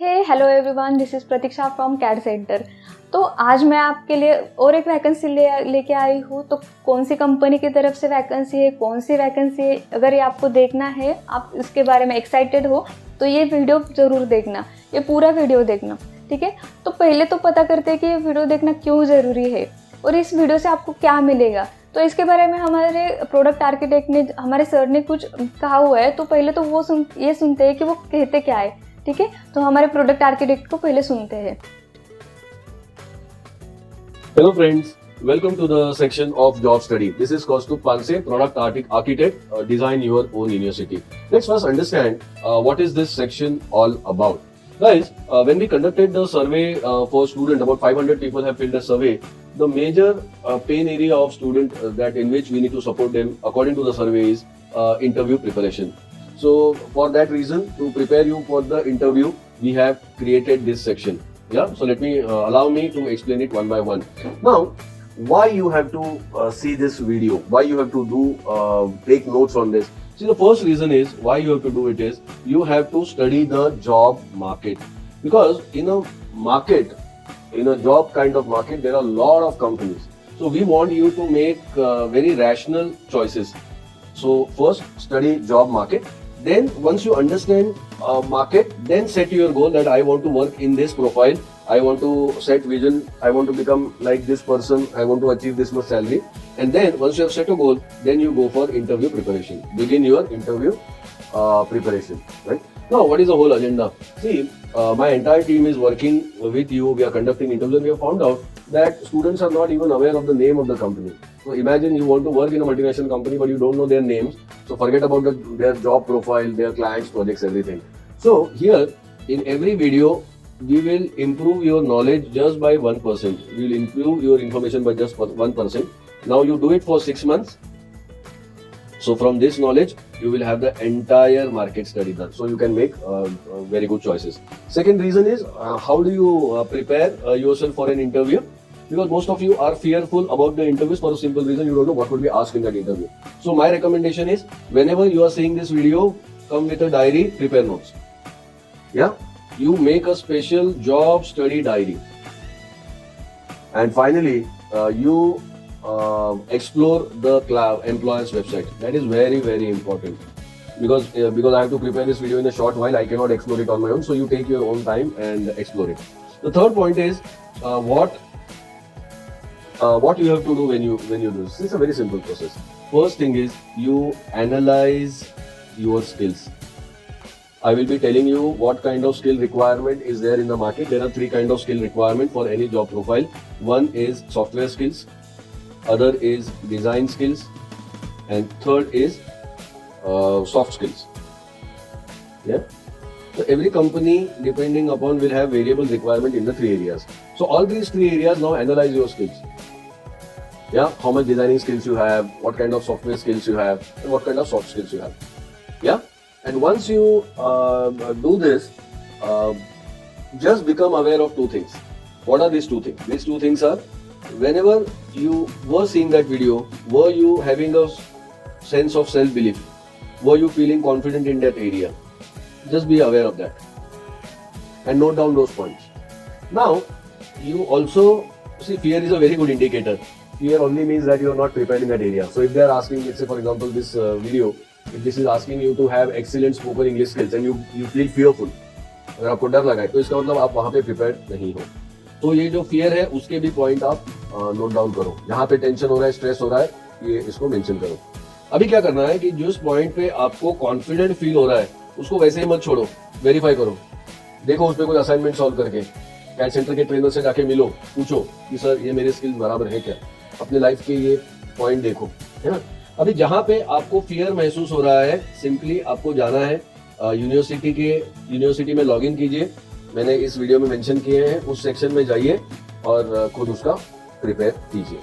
Hello everyone, this is Pratiksha from CAD centre. तो आज मैं आपके लिए और एक वैकेंसी लेके आई हूँ। तो कौन सी कंपनी की तरफ से वैकेंसी है, कौन सी वैकेंसी है, अगर ये आपको देखना है, आप इसके बारे में एक्साइटेड हो तो ये वीडियो ज़रूर देखना, ये पूरा वीडियो देखना, ठीक है। तो पहले तो पता करते हैं कि ये वीडियो देखना क्यों ज़रूरी है और इस वीडियो से आपको क्या मिलेगा। तो इसके बारे में हमारे प्रोडक्ट आर्किटेक्ट ने, हमारे सर ने कुछ कहा हुआ है। तो पहले तो वो सुनते हैं कि वो कहते क्या है, ठीक है। तो हमारे प्रोडक्ट आर्किटेक्ट को पहले सुनते हैं। Hello friends, welcome to the section of job study. This is Kaustubh Panse, product architect, design your own university. Let's first understand what is this section all about. Guys, when we conducted the survey for student, about 500 people have filled the survey. The major pain area of student that in which we need to support them according to the survey is interview preparation. So for that reason, to prepare you for the interview, we have created this section. Yeah, so let me allow me to explain it one by one. Now, why you have to see this video? Why you have to take notes on this? See, the first reason is why you have to do it is you have to study the job market, because in a market, in a job kind of market, there are a lot of companies. So we want you to make very rational choices. So first study job market. Then once you understand market, then set your goal that I want to work in this profile. I want to set vision. I want to become like this person. I want to achieve this much salary. And then once you have set a goal, then you go for interview preparation. Begin your interview preparation. Right? Now, what is the whole agenda? See, my entire team is working with you. We are conducting interviews, and we have found out that students are not even aware of the name of the company. So imagine you want to work in a multinational company, but you don't know their names. So forget about their job profile, their clients, projects, everything. So here, in every video, we will improve your knowledge just by 1%. We will improve your information by just 1%. Now you do it for 6 months. So from this knowledge, you will have the entire market study done. So you can make very good choices. Second reason is how do you prepare yourself for an interview? Because most of you are fearful about the interviews for a simple reason, you don't know what will be asked in that interview. So my recommendation is, whenever you are seeing this video, come with a diary, prepare notes. Yeah, you make a special job study diary. And finally, you explore the employer's website. That is very, very important. Because I have to prepare this video in a short while, I cannot explore it on my own. So you take your own time and explore it. The third point is what you have to do when you do this. It's a very simple process. First thing is you analyze your skills. I will be telling you what kind of skill requirement is there in the market. There are 3 kinds of skill requirement for any job profile. One is software skills, other is design skills, and third is soft skills. Yeah. So every company, depending upon, will have variable requirement in the 3 areas. So all these 3 areas, now analyze your skills. Yeah, how much designing skills you have, what kind of software skills you have, and what kind of soft skills you have. Yeah, and once you do this, just become aware of 2 things. What are these 2 things? These 2 things are, whenever you were seeing that video, were you having a sense of self-belief? Were you feeling confident in that area? Just be aware of that and note down those points. Now, you also see, fear is a very good indicator. Fear only means that you are not prepared in that area. So if they are asking, let's say for example this video, if this is asking you to have excellent spoken English skills and you feel fearful, अगर आपको डर लगा है तो इसका मतलब आप वहाँ पे प्रिपेयर्ड नहीं हो. तो ये जो फियर है उसके भी पॉइंट आप नोट डाउन करो. यहाँ पे टेंशन हो रहा है, स्ट्रेस हो रहा है, ये इसको मेंशन करो. अभी क्या करना है कि जिस पॉइंट पे आपको कॉन्फिडेंट फील हो रहा है उसको वैसे ही मत छोड़ो, वेरीफाई करो. देखो उस पर कोई असाइनमेंट सॉल्व करके, कैड सेंटर के ट्रेनर से जाके मिलो, पूछो कि सर ये मेरे स्किल्स बराबर है क्या, अपने लाइफ के ये पॉइंट देखो, है ना. अभी जहाँ पे आपको फियर महसूस हो रहा है, सिंपली आपको जाना है यूनिवर्सिटी में लॉगिन कीजिए. मैंने इस वीडियो में मेंशन किए हैं, उस सेक्शन में जाइए और खुद उसका प्रिपेयर कीजिए.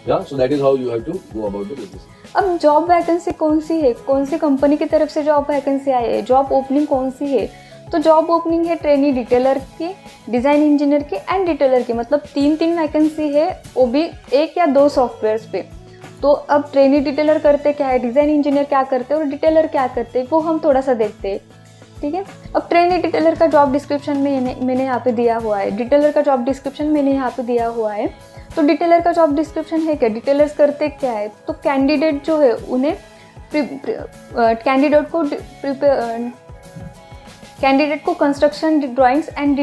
या so that is how you have to go about the business. अब जॉब वैकेंसी कौन सी है, कौन सी कंपनी की तरफ से जॉब वैकेंसी आई है, जॉब ओपनिंग कौन सी है? तो जॉब ओपनिंग है ट्रेनी डिटेलर की, डिज़ाइन इंजीनियर की एंड डिटेलर की. मतलब 3 वैकेंसी है, वो भी 1 या 2 सॉफ्टवेयर्स पे. तो अब ट्रेनी डिटेलर करते क्या है, डिज़ाइन इंजीनियर क्या करते हैं और डिटेलर क्या करते हैं, वो हम थोड़ा सा देखते हैं. ठीक है। अब ट्रेनी डिटेलर का जॉब डिस्क्रिप्शन में मैंने यहाँ पे दिया हुआ है, डिटेलर का जॉब डिस्क्रिप्शन मैंने यहाँ पे दिया हुआ है। तो डिटेलर का जॉब डिस्क्रिप्शन है क्या, डिटेलर्स करते क्या है, तो कैंडिडेट जो है उन्हें कैंडिडेट को construction drawings and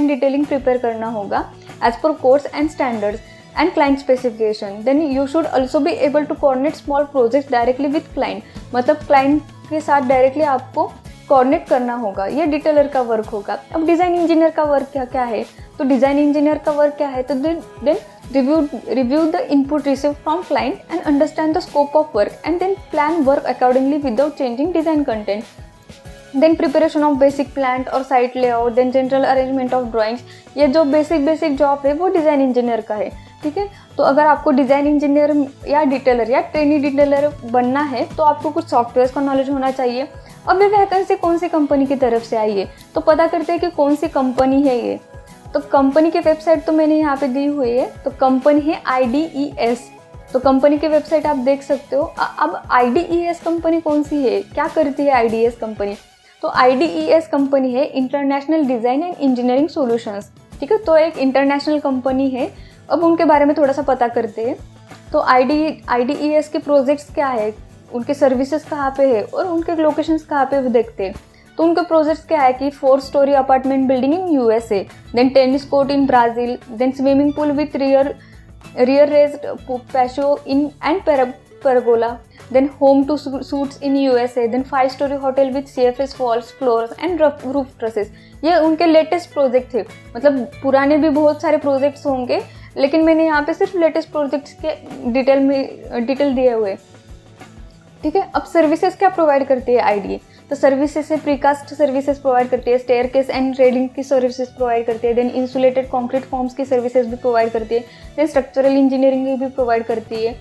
detailing prepare करना होगा as per course and standards and client specification. Then you should also be able to coordinate small projects directly with client. मतलब client के साथ डायरेक्टली आपको कोऑर्डिनेट करना होगा, ये डिटेलर का वर्क होगा। अब डिज़ाइन इंजीनियर का वर्क क्या है, तो डिज़ाइन इंजीनियर का वर्क क्या है, तो then review the input receive from client and understand the scope of work and then plan work accordingly without changing design content. Then preparation of basic plan और site layout, then general arrangement of drawings. ये जो basic job है वो design engineer का है, ठीक है। तो अगर आपको डिज़ाइन इंजीनियर या डिटेलर या ट्रेनी डिटेलर बनना है तो आपको कुछ सॉफ्टवेयर का नॉलेज होना चाहिए। अब ये वैकेंसी कौन सी कंपनी की तरफ से आई है, तो पता करते हैं कि कौन सी कंपनी है ये। तो कंपनी की वेबसाइट तो मैंने यहाँ पे दी हुई है, तो कंपनी है IDES। तो कंपनी की वेबसाइट आप देख सकते हो। अब IDES कंपनी कौन सी है, क्या करती है IDES कंपनी, तो IDES कंपनी है international design and engineering solutions, ठीक है। तो एक इंटरनेशनल कंपनी है। अब उनके बारे में थोड़ा सा पता करते हैं। तो IDES के प्रोजेक्ट्स क्या है, उनके सर्विसेज कहाँ पे है और उनके लोकेशंस कहाँ पे वो देखते हैं। तो उनके प्रोजेक्ट्स क्या है कि 4 story apartment building in USA, then tennis court in Brazil, then swimming pool with rear raised patio in and pergola, then home to suits in USA, then 5-story hotel with CFS walls, floors and roof trusses। ये उनके latest project थे, मतलब पुराने भी बहुत सारे projects होंगे, लेकिन मैंने यहाँ पे सिर्फ लेटेस्ट प्रोजेक्ट्स के डिटेल दिए हुए, ठीक है। अब सर्विसेज क्या प्रोवाइड करती है IDE, तो सर्विसेज से प्रीकास्ट सर्विसेज प्रोवाइड करती है, स्टेयरकेस एंड रेलिंग की सर्विसेज प्रोवाइड करती है, देन इंसुलेटेड कंक्रीट फॉर्म्स की सर्विसेज भी प्रोवाइड करती है, देन स्ट्रक्चरल इंजीनियरिंग भी प्रोवाइड करती है,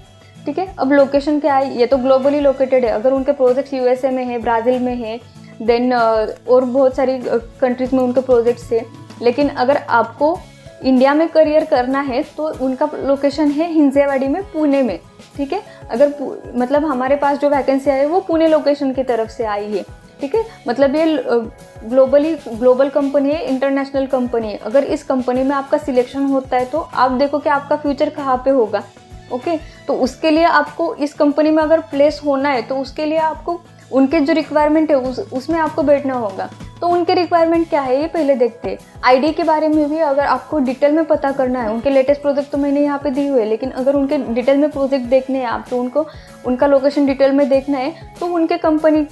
ठीक है। अब लोकेशन क्या है, ये तो ग्लोबली लोकेटेड है। अगर उनके प्रोजेक्ट्स USA में है, ब्राज़ील में है, देन और बहुत सारी कंट्रीज़ में उनके प्रोजेक्ट्स है। लेकिन अगर आपको इंडिया में करियर करना है तो उनका लोकेशन है हिंजेवाड़ी में, पुणे में, ठीक है। अगर मतलब हमारे पास जो वैकेंसी आई है वो पुणे लोकेशन की तरफ से आई है, ठीक है। मतलब ये ग्लोबल कंपनी है, इंटरनेशनल कंपनी है। अगर इस कंपनी में आपका सिलेक्शन होता है तो आप देखो कि आपका फ्यूचर कहाँ पे होगा, ओके। तो उसके लिए आपको इस कंपनी में अगर प्लेस होना है तो उसके लिए आपको उनके जो रिक्वायरमेंट है उसमें आपको बैठना होगा। तो उनके रिक्वायरमेंट क्या है ये पहले देखते हैं। IDE के बारे में भी अगर आपको डिटेल में पता करना है, उनके लेटेस्ट प्रोजेक्ट तो मैंने यहाँ पे दी हुई है, लेकिन अगर उनके डिटेल में प्रोजेक्ट देखने हैं आप, तो उनका लोकेशन डिटेल में देखना है तो उनके कंपनी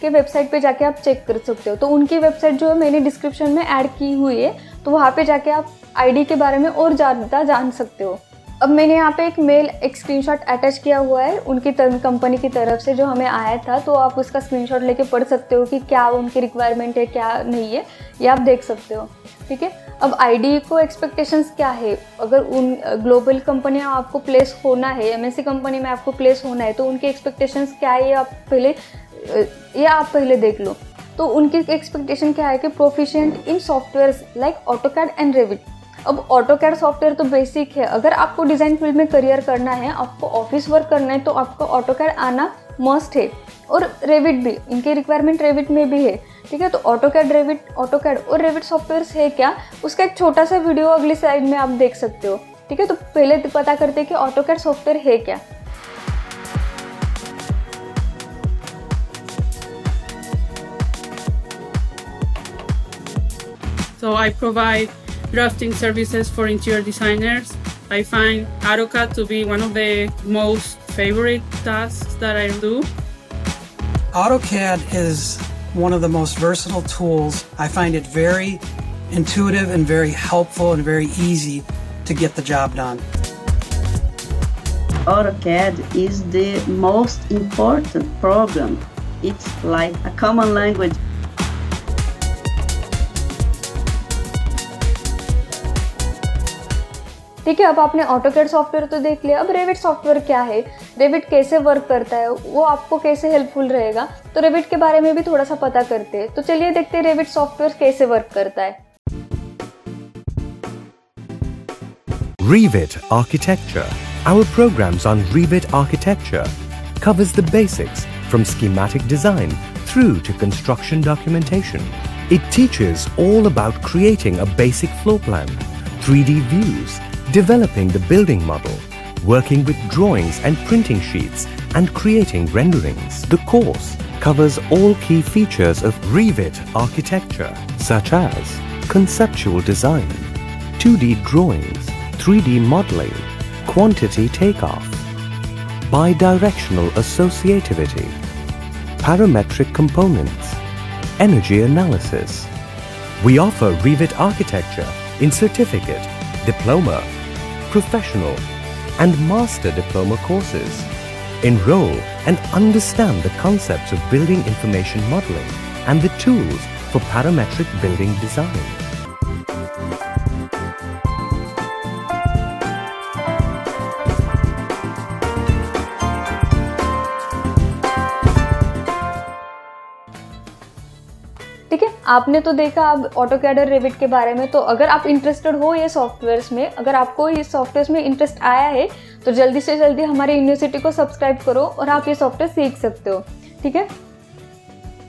के वेबसाइट पे जाके आप चेक कर सकते हो। तो उनकी वेबसाइट जो है मैंने डिस्क्रिप्शन में ऐड की हुई है, तो वहाँ पे जाके आप IDE के बारे में और ज़्यादा जान सकते हो। अब मैंने यहाँ पे एक स्क्रीनशॉट अटैच किया हुआ है उनकी कंपनी की तरफ से जो हमें आया था, तो आप उसका स्क्रीनशॉट लेके पढ़ सकते हो कि क्या उनकी रिक्वायरमेंट है क्या नहीं है, ये आप देख सकते हो, ठीक है। अब IDE को एक्सपेक्टेशंस क्या है, अगर उन ग्लोबल कंपनी में आपको प्लेस होना है, MNC कंपनी में आपको प्लेस होना है तो उनकी एक्सपेक्टेशंस क्या है ये आप पहले देख लो। तो उनकी एक्सपेक्टेशन क्या है कि proficient in software like AutoCAD and Revit. अब ऑटोकैड सॉफ्टवेयर तो बेसिक है, अगर आपको डिज़ाइन फील्ड में करियर करना है, आपको ऑफिस वर्क करना है तो आपको ऑटोकैड आना मस्ट है। और रेविट भी, इनकी रिक्वायरमेंट रेविट में भी है, ठीक है। तो ऑटोकैड और रेविट सॉफ्टवेयर है क्या, उसका एक छोटा सा वीडियो अगली स्लाइड में आप देख सकते हो, ठीक है। तो पहले पता करते हैं कि ऑटोकैड सॉफ्टवेयर है क्या। So I provide drafting services for interior designers. I find AutoCAD to be one of the most favorite tasks that I do. AutoCAD is one of the most versatile tools. I find it very intuitive and very helpful and very easy to get the job done. AutoCAD is the most important program. It's like a common language. ठीक है। अब आपने AutoCAD software तो देख लिया, अब Revit software क्या है, रेविट कैसे वर्क करता है, वो आपको कैसे हेल्पफुल रहेगा, तो रेविट के बारे में भी थोड़ा सा पता करते हैं। तो चलिए देखते हैं रेविट सॉफ्टवेयर कैसे वर्क करता है। Revit Architecture. Our programs on Revit Architecture covers the basics from schematic design through to construction documentation. It teaches all about creating a basic floor plan, 3D views, developing the building model, working with drawings and printing sheets, and creating renderings. The course covers all key features of Revit architecture, such as conceptual design, 2D drawings, 3D modeling, quantity takeoff, bidirectional associativity, parametric components, energy analysis. We offer Revit architecture in certificate, diploma, professional, and master diploma courses. Enroll and understand the concepts of building information modeling and the tools for parametric building design. ठीक है, आपने तो देखा अब AutoCAD और Revit के बारे में। तो अगर आप इंटरेस्टेड हो ये सॉफ्टवेयर्स में, अगर आपको इस सॉफ्टवेयर्स में इंटरेस्ट आया है तो जल्दी से जल्दी हमारी यूनिवर्सिटी को सब्सक्राइब करो और आप ये सॉफ्टवेयर सीख सकते हो। ठीक है,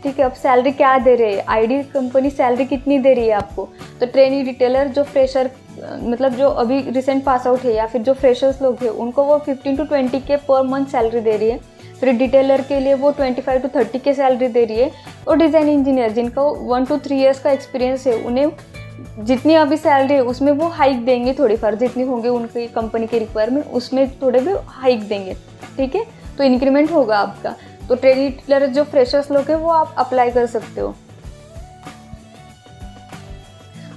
ठीक है। अब सैलरी क्या दे रही है, आईडी कंपनी सैलरी कितनी दे रही है आपको? तो ट्रेनी डिटेलर जो फ्रेशर मतलब जो अभी रिसेंट पास आउट है या फिर जो फ्रेशर्स लोग हैं उनको वो 15 to 20 के पर मंथ सैलरी दे रही है। फिर डिटेलर के लिए वो 25 to 30 के सैलरी दे रही है। और डिज़ाइन इंजीनियर जिनको 1 to 3 ईयर्स का एक्सपीरियंस है उन्हें जितनी अभी सैलरी है उसमें वो हाइक देंगे, थोड़ी फार जितनी होंगी उनकी कंपनी की रिक्वायरमेंट उसमें थोड़े भी हाइक देंगे। ठीक है, तो इंक्रीमेंट होगा आपका। तो ट्रेनी डिटेलर जो फ्रेशर्स लोग हैं वो आप अप्लाई कर सकते हो।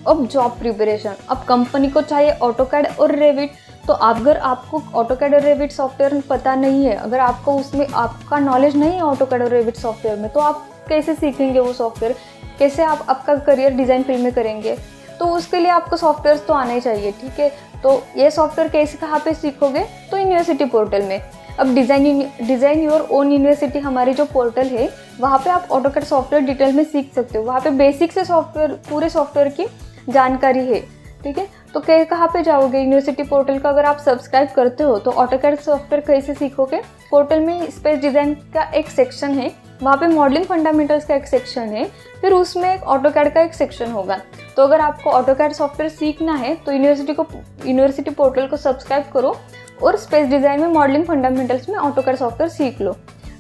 अब जॉब प्रिपरेशन, अब कंपनी को चाहिए ऑटोकैड और रेविट। तो अगर आपको ऑटोकैड और रेविट सॉफ्टवेयर पता नहीं है, अगर आपको उसमें आपका नॉलेज नहीं है ऑटोकैड और रेविट सॉफ्टवेयर में, तो आप कैसे सीखेंगे वो सॉफ्टवेयर, कैसे आप आपका करियर डिज़ाइन फील्ड में करेंगे? तो उसके लिए आपको सॉफ्टवेयर तो आना ही चाहिए। ठीक है, तो ये सॉफ्टवेयर कैसे कहाँ पे सीखोगे? तो यूनिवर्सिटी पोर्टल में। अब डिज़ाइन योर ओन यूनिवर्सिटी हमारी जो पोर्टल है वहाँ पे आप ऑटोकैड सॉफ्टवेयर डिटेल में सीख सकते हो। वहाँ पे बेसिक से सॉफ्टवेयर पूरे सॉफ्टवेयर की जानकारी है। ठीक है, तो कहाँ पे जाओगे? यूनिवर्सिटी पोर्टल का अगर आप सब्सक्राइब करते हो तो ऑटोकैड सॉफ्टवेयर कैसे सीखोगे? पोर्टल में स्पेस डिज़ाइन का एक सेक्शन है, वहाँ पे मॉडलिंग फंडामेंटल्स का एक सेक्शन है, फिर उसमें एक ऑटोकैड का एक सेक्शन होगा। तो अगर आपको ऑटोकैड सॉफ्टवेयर सीखना है तो यूनिवर्सिटी पोर्टल को सब्सक्राइब करो और स्पेस डिज़ाइन में मॉडलिंग फंडामेंटल्स में ऑटोकैड सॉफ्टवेयर सीख लो।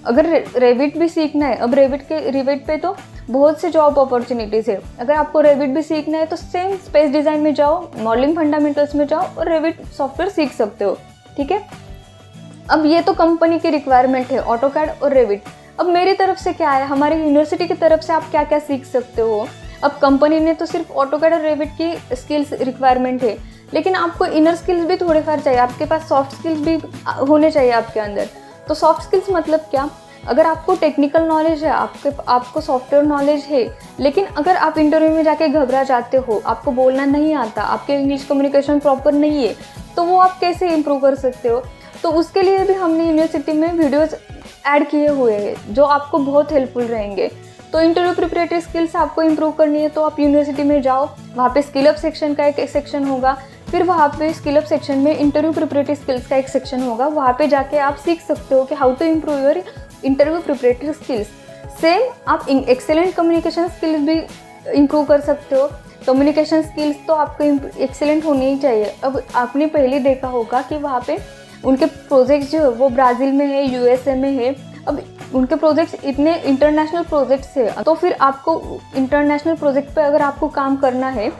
अगर रेविट भी सीखना है, अब रेविट पे तो बहुत से जॉब अपॉर्चुनिटीज़ है। अगर आपको रेविट भी सीखना है तो सेम स्पेस डिज़ाइन में जाओ, मॉडलिंग फंडामेंटल्स में जाओ और रेविट सॉफ्टवेयर सीख सकते हो। ठीक है, अब ये तो कंपनी की रिक्वायरमेंट है ऑटोकैड और रेविट। अब मेरी तरफ से क्या है, हमारी यूनिवर्सिटी की तरफ से आप क्या क्या सीख सकते हो? अब कंपनी ने तो सिर्फ ऑटोकैड और रेविट की स्किल्स रिक्वायरमेंट है, लेकिन आपको इनर स्किल्स भी थोड़े फार चाहिए, आपके पास सॉफ्ट स्किल्स भी होने चाहिए आपके अंदर। तो सॉफ्ट स्किल्स मतलब क्या? अगर आपको टेक्निकल नॉलेज है, आपको सॉफ्टवेयर नॉलेज है, लेकिन अगर आप इंटरव्यू में जाके घबरा जाते हो, आपको बोलना नहीं आता, आपके इंग्लिश कम्युनिकेशन प्रॉपर नहीं है, तो वो आप कैसे इम्प्रूव कर सकते हो? तो उसके लिए भी हमने यूनिवर्सिटी में वीडियोज़ ऐड किए हुए हैं जो आपको बहुत हेल्पफुल रहेंगे। तो इंटरव्यू प्रिपरेटरी स्किल्स आपको इम्प्रूव करनी है तो आप यूनिवर्सिटी में जाओ, वहाँ पे स्किल अप सेक्शन का एक सेक्शन होगा, फिर वहाँ पे स्किल अप सेक्शन में इंटरव्यू प्रिपरेटरी स्किल्स का एक सेक्शन होगा। वहाँ पे जाके आप सीख सकते हो कि how to improve your interview preparatory skills. Same आप एक्सेलेंट कम्युनिकेशन स्किल्स भी इम्प्रूव कर सकते हो। कम्युनिकेशन स्किल्स तो आपको एक्सेलेंट होनी ही चाहिए। अब आपने पहले देखा होगा कि वहाँ पे उनके प्रोजेक्ट्स जो है वो ब्राज़ील में है, यूएसए में है। अब उनके प्रोजेक्ट्स इतने इंटरनेशनल प्रोजेक्ट्स है, तो फिर आपको इंटरनेशनल प्रोजेक्ट पे अगर आपको काम करना है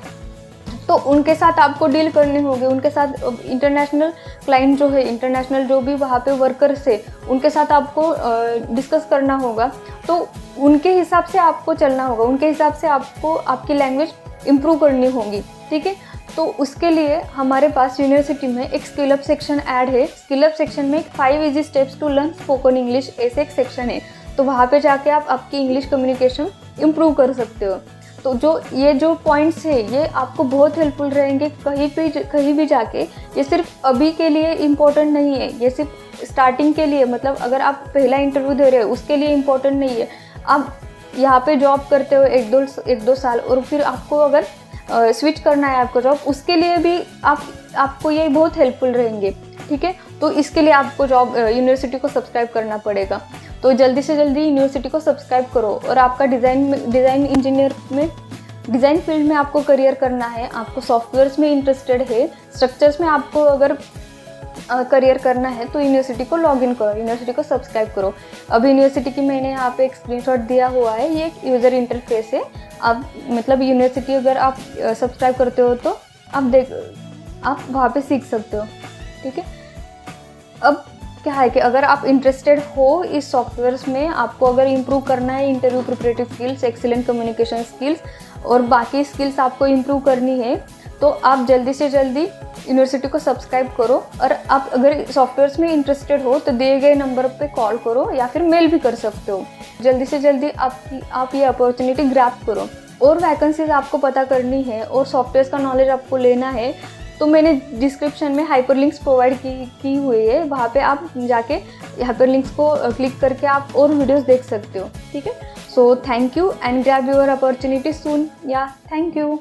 तो उनके साथ आपको डील करने होंगे, उनके साथ इंटरनेशनल क्लाइंट जो है, इंटरनेशनल जो भी वहाँ पे वर्कर्स है उनके साथ आपको डिस्कस करना होगा। तो उनके हिसाब से आपको चलना होगा, उनके हिसाब से आपको आपकी लैंग्वेज इम्प्रूव करनी होगी। ठीक है, तो उसके लिए हमारे पास यूनिवर्सिटी में एक स्किल अप सेक्शन ऐड है। स्किल अप सेक्शन में 5 easy steps to learn spoken English ऐसे एक सेक्शन है। तो वहाँ पे जाके आप आपकी इंग्लिश कम्युनिकेशन इम्प्रूव कर सकते हो। तो ये जो पॉइंट्स है ये आपको बहुत हेल्पफुल रहेंगे कहीं भी जाके। ये सिर्फ अभी के लिए इम्पोर्टेंट नहीं है, ये सिर्फ स्टार्टिंग के लिए, मतलब अगर आप पहला इंटरव्यू दे रहे हो उसके लिए इम्पोर्टेंट नहीं है। आप यहाँ पे जॉब करते हो 1-2 साल और फिर आपको अगर स्विच करना है आपको जॉब, उसके लिए भी आपको ये बहुत हेल्पफुल रहेंगे। ठीक है, तो इसके लिए आपको यूनिवर्सिटी को सब्सक्राइब करना पड़ेगा। तो जल्दी से जल्दी यूनिवर्सिटी को सब्सक्राइब करो। और आपका डिज़ाइन इंजीनियर में, डिज़ाइन फील्ड में आपको करियर करना है, आपको सॉफ्टवेयर्स में इंटरेस्टेड है, स्ट्रक्चर्स में आपको अगर करियर करना है तो यूनिवर्सिटी को लॉगिन करो, यूनिवर्सिटी को सब्सक्राइब करो। अब यूनिवर्सिटी की मैंने यहाँ पे एक स्क्रीनशॉट दिया हुआ है, ये एक यूज़र इंटरफेस है। अब मतलब यूनिवर्सिटी अगर आप सब्सक्राइब करते हो तो आप वहाँ पे सीख सकते हो, ठीक है। अब क्या है कि अगर आप इंटरेस्टेड हो इस सॉफ्टवेयर्स में, आपको अगर इम्प्रूव करना है interview preparative skills, excellent communication skills और बाकी स्किल्स आपको इम्प्रूव करनी है, तो आप जल्दी से जल्दी यूनिवर्सिटी को सब्सक्राइब करो। और आप अगर सॉफ्टवेयर्स में इंटरेस्टेड हो तो दिए गए नंबर पे कॉल करो या फिर मेल भी कर सकते हो। जल्दी से जल्दी आप ये अपॉर्चुनिटी ग्रैब करो। और वैकेंसीज आपको पता करनी है और सॉफ्टवेयर का नॉलेज आपको लेना है तो मैंने डिस्क्रिप्शन में हाइपरलिंक्स प्रोवाइड की हुई है, वहाँ पे आप जाके हाइपरलिंक्स को क्लिक करके आप और वीडियोस देख सकते हो, ठीक है। So thank you and grab your opportunity soon. या थैंक यू।